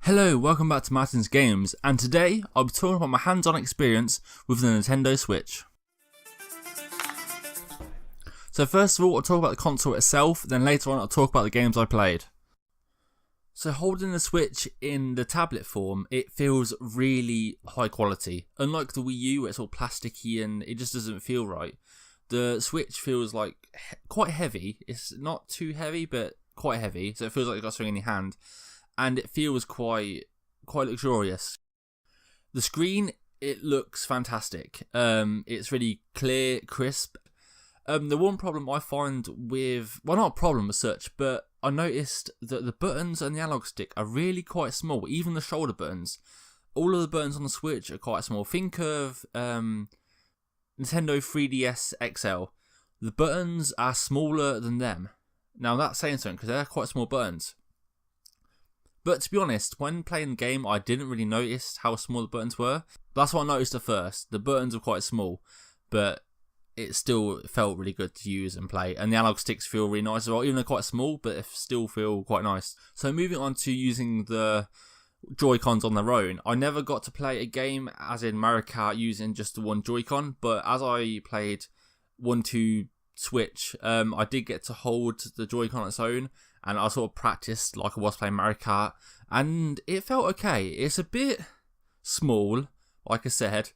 Hello, welcome back to Martin's Games, and today I'll be talking about my hands-on experience with the Nintendo Switch. So first of all, I'll talk about the console itself, then later on I'll talk about the games I played. So holding the Switch in the tablet form, it feels really high quality. Unlike the Wii U, where it's all plasticky and it just doesn't feel right. The Switch feels like quite heavy. It's not too heavy, but quite heavy, so it feels like you've got something in your hand. And it feels quite luxurious. The screen, it looks fantastic. It's really clear, crisp. The one problem I find with, well, not a problem as such, but I noticed that the buttons and the analog stick are really quite small, even the shoulder buttons. All of the buttons on the Switch are quite small. Think of Nintendo 3DS XL. The buttons are smaller than them. Now that's saying something, because they're quite small buttons. But to be honest, when playing the game, I didn't really notice how small the buttons were. That's what I noticed at first. The buttons were quite small, but it still felt really good to use and play. And the analog sticks feel really nice as well, even though quite small, but they still feel quite nice. So moving on to using the Joy-Cons on their own, I never got to play a game, as in Mario Kart, using just the one Joy-Con, but as I played 1-2 Switch, I did get to hold the Joy-Con on its own, and I sort of practiced like I was playing Mario Kart, and it felt okay. It's a bit small, like I said,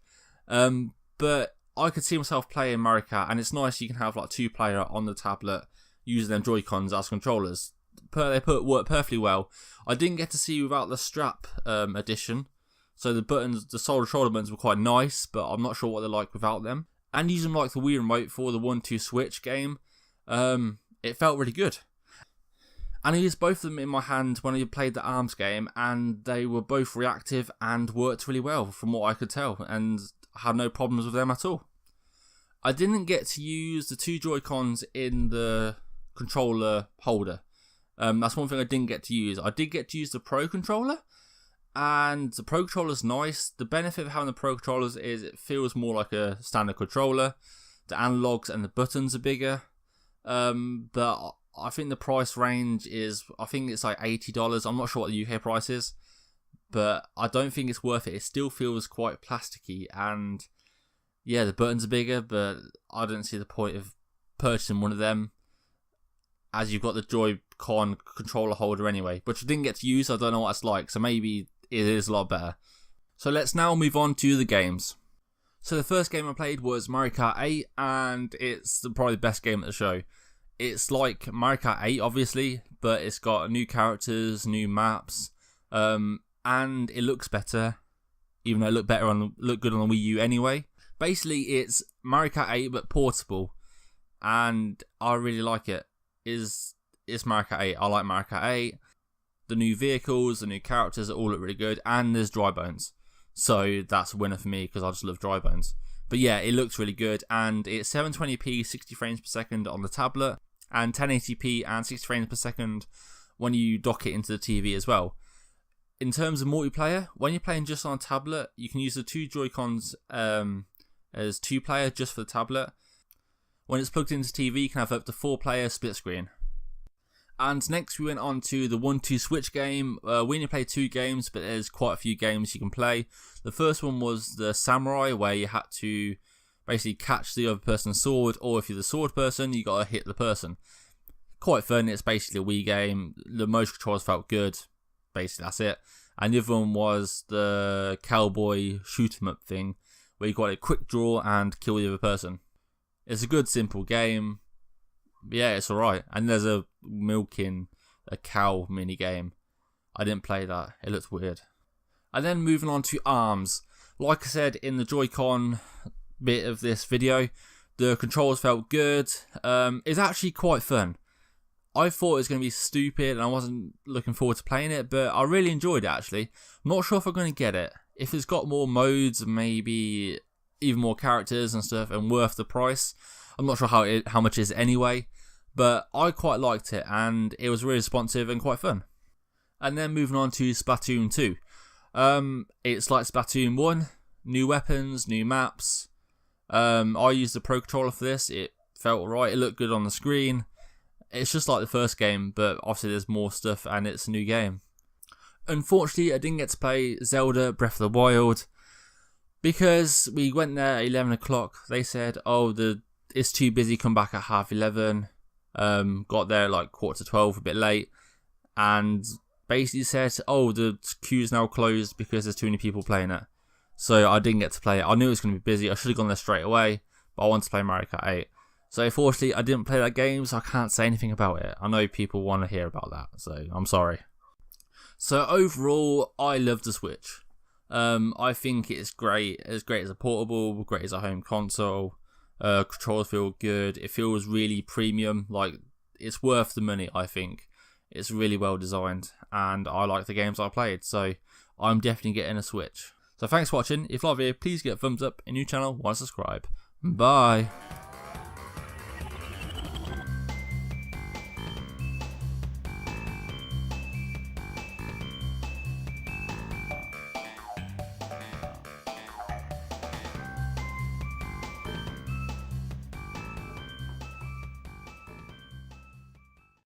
but I could see myself playing Mario Kart, and it's nice you can have like two player on the tablet using them Joy-Cons as controllers. They work perfectly well. I didn't get to see without the strap addition, so the buttons, the shoulder buttons were quite nice, but I'm not sure what they're like without them. And using like the Wii remote for the 1-2 Switch game, it felt really good. And I used both of them in my hand when I played the ARMS game, and they were both reactive and worked really well from what I could tell, and I had no problems with them at all. I didn't get to use the two Joy-Cons in the controller holder. That's one thing I didn't get to use. I did get to use the Pro Controller, and the Pro Controller's nice. The benefit of having the Pro Controllers is it feels more like a standard controller. The analogs and the buttons are bigger, but I think the price range is, I think it's like $80. I'm not sure what the UK price is, but I don't think it's worth it. It still feels quite plasticky, and yeah, the buttons are bigger, but I don't see the point of purchasing one of them, as you've got the Joy-Con controller holder anyway, which I didn't get to use. I don't know what it's like, so maybe it is a lot better. So let's now move on to the games. So the first game I played was Mario Kart 8, and it's probably the best game at the show. It's like Mario Kart 8, obviously, but it's got new characters, new maps, and it looks better, even though it looked good on the Wii U anyway. Basically, it's Mario Kart 8 but portable, and I really like it. It's Mario Kart 8. I like Mario Kart 8. The new vehicles, the new characters all look really good, and there's dry bones, so that's a winner for me because I just love dry bones. But yeah, it looks really good, and it's 720p 60 frames per second on the tablet, and 1080p and 60 frames per second when you dock it into the TV as well. In terms of multiplayer, when you're playing just on a tablet, you can use the two Joy-Cons as 2-player just for the tablet. When it's plugged into TV, you can have up to 4-player split screen. And next we went on to the 1-2 Switch game. We only played 2 games, but there's quite a few games you can play. The first one was the Samurai, where you had to basically catch the other person's sword, or if you're the sword person, you gotta hit the person. Quite fun. It's basically a Wii game. The motion controls felt good. Basically, that's it. And the other one was the cowboy shoot 'em up thing, where you got a quick draw and kill the other person. It's a good, simple game. Yeah, it's alright. And there's a milking a cow mini game. I didn't play that. It looked weird. And then moving on to ARMS. Like I said in the Joy-Con bit of this video, the controls felt good. It's actually quite fun. I thought it was going to be stupid and I wasn't looking forward to playing it, but I really enjoyed it actually. I'm not sure if I'm going to get it. If it's got more modes, maybe even more characters and stuff, and worth the price. I'm not sure how much it is anyway, but I quite liked it, and it was really responsive and quite fun. And then moving on to Splatoon 2. It's like Splatoon 1, new weapons, new maps. I used the Pro Controller for this. It felt right. It looked good on the screen. It's just like the first game, but obviously there's more stuff and it's a new game. Unfortunately, I didn't get to play Zelda Breath of the Wild because we went there at 11 o'clock. They said, oh, it's too busy, come back at 11:30. Got there like 11:45, a bit late, and basically said, oh, the queue's now closed because there's too many people playing it. So I didn't get to play it. I knew it was going to be busy. I should have gone there straight away, but I wanted to play Mario Kart 8. So unfortunately, I didn't play that game, so I can't say anything about it. I know people want to hear about that, so I'm sorry. So overall, I love the Switch. I think it's great. It's great as a portable, great as a home console. Controls feel good. It feels really premium. Like, it's worth the money, I think. It's really well designed, and I like the games I played, so I'm definitely getting a Switch. So thanks for watching. If you like the video, please get a thumbs up, a new channel, why subscribe. Bye.